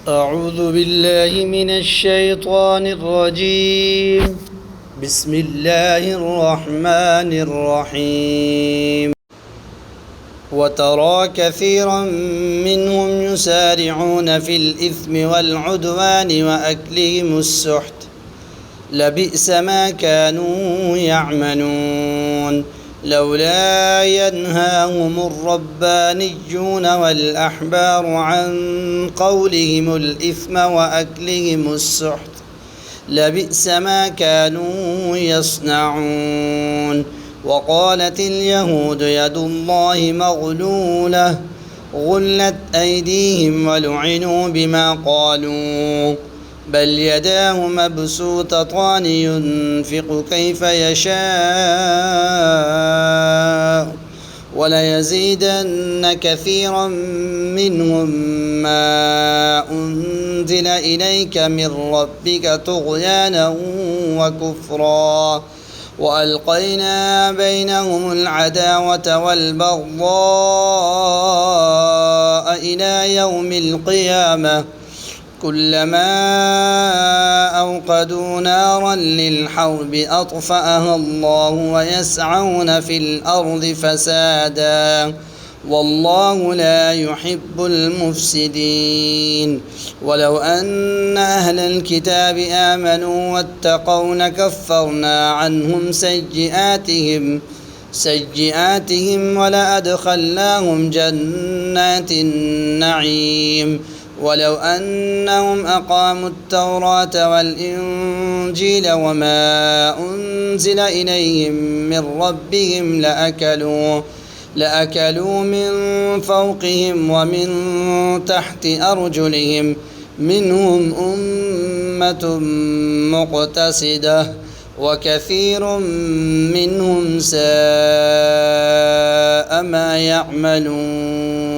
أعوذ بالله من الشيطان الرجيم. بسم الله الرحمن الرحيم. وترى كثيرا منهم يسارعون في الإثم والعدوان وأكلهم السحت لبئس ما كانوا يعملون لولا ينهاهم الربانيون والأحبار عن قولهم الإثم وأكلهم السحت لبئس ما كانوا يصنعون. وقالت اليهود يد الله مغلولة غلت أيديهم ولعنوا بما قالوا بل يداه مبسوطتان ينفق كيف يشاء وليزيدن كثيرا منهم ما أنزل إليك من ربك طغيانا وكفرا وألقينا بينهم العداوة والبغضاء إلى يوم القيامة كلما أوقدوا نارا للحرب أطفأها الله ويسعون في الأرض فسادا والله لا يحب المفسدين. ولو أن أهل الكتاب آمنوا واتقوا لكفرنا عنهم سيئاتهم ولأدخلناهم جنات النعيم ولو أنهم أقاموا التوراة والإنجيل وما أنزل إليهم من ربهم لأكلوا من فوقهم ومن تحت أرجلهم منهم أمة مقتصدة وكثير منهم ساء ما يعملون.